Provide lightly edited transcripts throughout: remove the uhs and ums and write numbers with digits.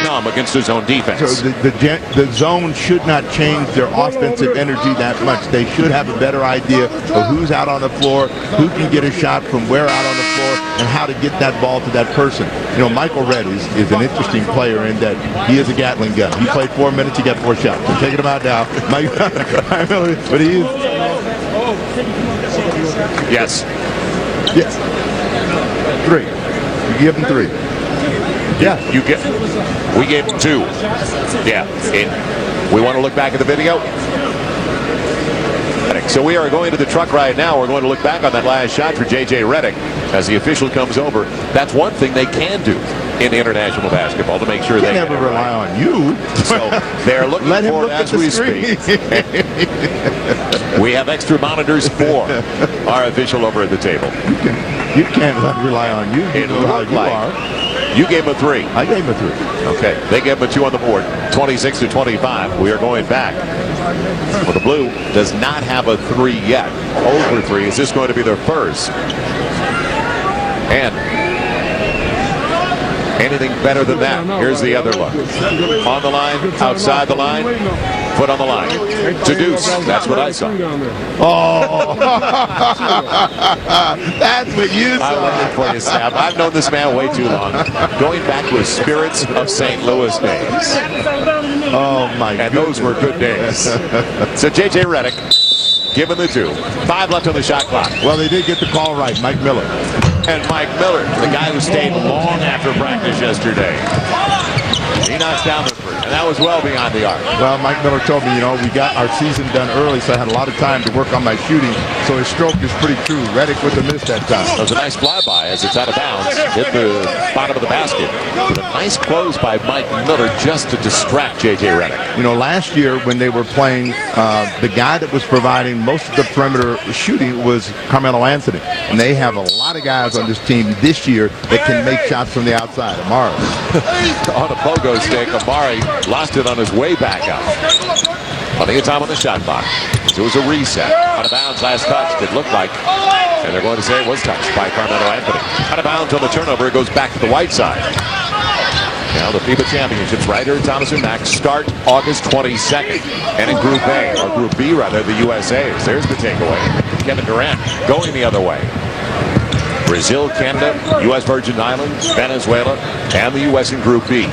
come against his own defense. So the zone should not change their offensive energy that much. They should have a better idea of who's out on the floor, who can get a shot from where out on the floor, and how to get that ball to that person. You know, Michael Redd is an interesting player in that he is a Gatling gun. He played 4 minutes, he got 4 shots. I'm taking him out now. But he is. Yes. Yes. 3. You give him 3. Yeah. We gave him 2. Yeah. We want to look back at the video. So we are going to the truck right now. We're going to look back on that last shot for J.J. Redick as the official comes over. That's one thing they can do in international basketball to make sure they never rely on you. So they're looking for it as we speak. We have extra monitors for our official over at the table. You can't rely on you. It looked like you gave him a 3. I gave him a 3. Okay, they gave him a 2 on the board. 26-25. We are going back. Well, the blue does not have a 3 yet. Over 3. Is this going to be their first? And anything better than that? Here's the other look. On the line, outside the line, foot on the line. To deuce. That's what I saw. Oh, that's what you saw. I waited for you, Sam. I've known this man way too long. Going back to his Spirits of St. Louis days. Oh, my God. And those were good days. So J.J. Redick, given the 2. 5 left on the shot clock. Well, they did get the call right. Mike Miller. And Mike Miller, the guy who stayed long after practice yesterday. He knocks down the 3, and that was well beyond the arc. Well, Mike Miller told me, you know, we got our season done early, so I had a lot of time to work on my shooting, so his stroke is pretty true. Redick with a miss that time. That was a nice flyby as it's out of bounds. Hit the bottom of the basket. With a nice close by Mike Miller just to distract J.J. Redick. You know, last year when they were playing, the guy that was providing most of the perimeter shooting was Carmelo Anthony. And they have a lot of guys on this team this year that can make shots from the outside. Amari. On a pogo stick, Amari lost it on his way back out. Plenty of time on the shot clock. So it was a reset. Out of bounds, last touch, it looked like. And they're going to say it was touched by Carmelo Anthony. Out of bounds on the turnover, it goes back to the white side. Now the FIBA Championships, Ryder, Thomas, and Max start August 22nd. And in Group A, or Group B rather, the USA's. There's the takeaway. Kevin Durant going the other way. Brazil, Canada, U.S. Virgin Islands, Venezuela, and the U.S. in Group B.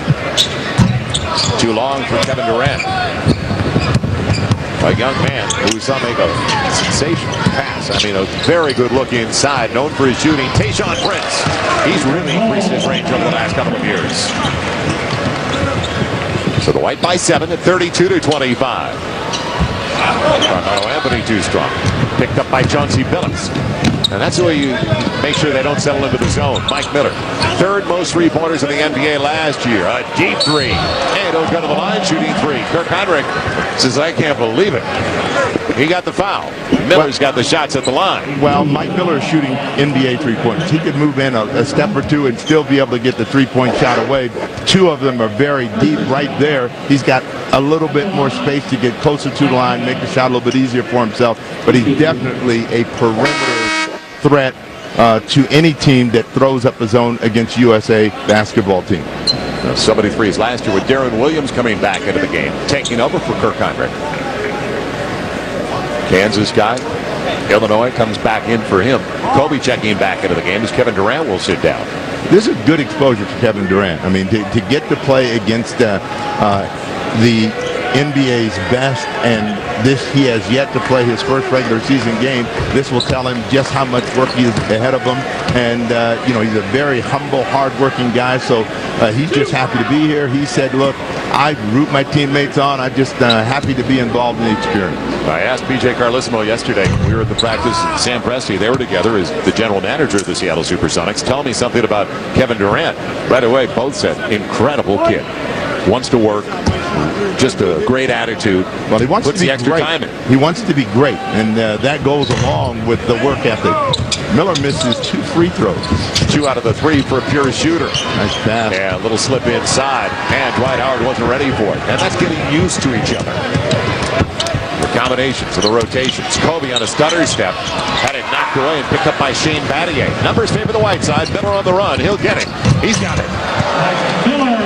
Too long for Kevin Durant. A young man who saw make a sensational pass. I mean, a very good look inside, known for his shooting. Tayshaun Prince. He's really increased his range over the last couple of years. So the White by 7 at 32-25. Carmelo Anthony too strong. Picked up by Chauncey Billups. And that's the way you make sure they don't settle into the zone. Mike Miller, 3rd most 3-pointers in the NBA last year. A deep 3. And he'll go to the line shooting 3. Kirk Hinrich says, I can't believe it. He got the foul. Miller's got the shots at the line. Well, Mike Miller is shooting NBA 3-pointers. He could move in a step or 2 and still be able to get the 3-point shot away. 2 of them are very deep right there. He's got a little bit more space to get closer to the line, make the shot a little bit easier for himself. But he's definitely a perimeter threat to any team that throws up a zone against USA basketball team. So many threes last year with Darren Williams coming back into the game, taking over for Kirk Hinrich. Kansas guy, Illinois comes back in for him. Kobe checking back into the game as Kevin Durant will sit down. This is good exposure for Kevin Durant. I mean, to get to play against the NBA's best, and he has yet to play his first regular season game. This will tell him just how much work he is ahead of him. And, you know, he's a very humble, hard-working guy, so he's just happy to be here. He said, look, I root my teammates on. I'm just happy to be involved in the experience. I asked B.J. Carlissimo yesterday. We were at the practice. Sam Presti, they were together as the general manager of the Seattle Supersonics. Tell me something about Kevin Durant. Right away, both said, incredible kid. Wants to work. Just a great attitude. Well, he wants puts to be the extra great. time in. He wants to be great, and that goes along with the work ethic. Miller misses 2 free throws. 2 out of the 3 for a pure shooter. Nice pass. Yeah, a little slip inside, and Dwight Howard wasn't ready for it. And that's getting used to each other. The combinations of the rotations. Kobe on a stutter step. Had it knocked away and picked up by Shane Battier. Numbers favor the white side. Miller on the run. He'll get it. He's got it.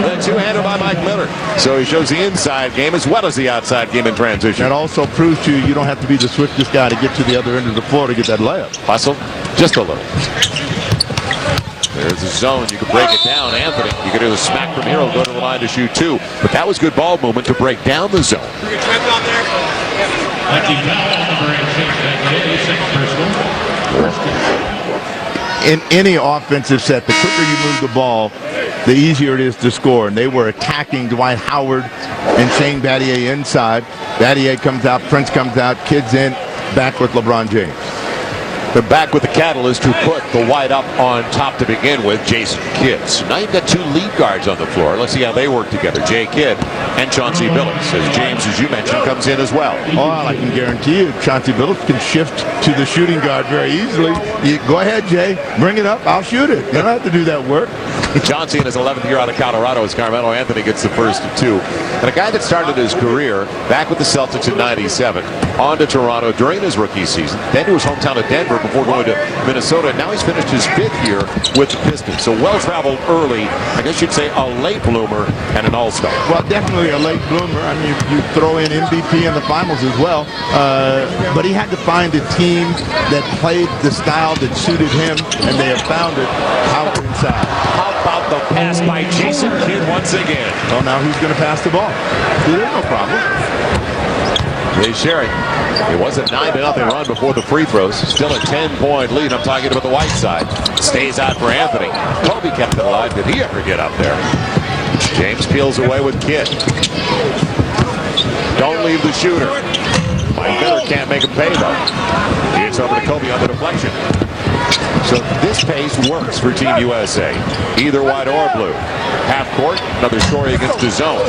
The two-hander by Mike Miller. So he shows the inside game as well as the outside game in transition. That also proves to you don't have to be the swiftest guy to get to the other end of the floor to get that layup. Hustle, just a little. There's a zone. You can break it down. Anthony, you can do the smack from here. He'll go to the line to shoot two. But that was good ball movement to break down the zone. In any offensive set, the quicker you move the ball, the easier it is to score. And they were attacking Dwight Howard and Shane Battier inside. Battier comes out, Prince comes out, Kidd's in, back with LeBron James. They're back with the catalyst who put the White up on top to begin with, Jason Kidd. So now you've got two lead guards on the floor. Let's see how they work together, Jay Kidd and Chauncey Billups. As James, as you mentioned, comes in as well. Oh, I can guarantee you Chauncey Billups can shift to the shooting guard very easily. Go ahead, Jay. Bring it up. I'll shoot it. You don't have to do that work. Chauncey in his 11th year out of Colorado as Carmelo Anthony gets the first of two. And a guy that started his career back with the Celtics in '97, on to Toronto during his rookie season, then to his hometown of Denver before going to Minnesota. Now he's finished his 5th year with the Pistons. So well-traveled early, I guess you'd say a late bloomer and an all-star. Well, definitely a late bloomer. I mean, you throw in MVP in the finals as well. But he had to find a team that played the style that suited him, and they have found it out inside. How about the pass by Jason Kidd once again? Well, now who's going to pass the ball? There's no problem. They share it. It was a 9-0 run before the free throws. Still a 10-point lead. I'm talking about the White side. Stays out for Anthony. Kobe kept it alive. Did he ever get up there? James peels away with Kidd. Don't leave the shooter. Mike Miller can't make him pay, though. It's over to Kobe on the deflection. So this pace works for Team USA. Either white or blue. Half court, another story against the zone.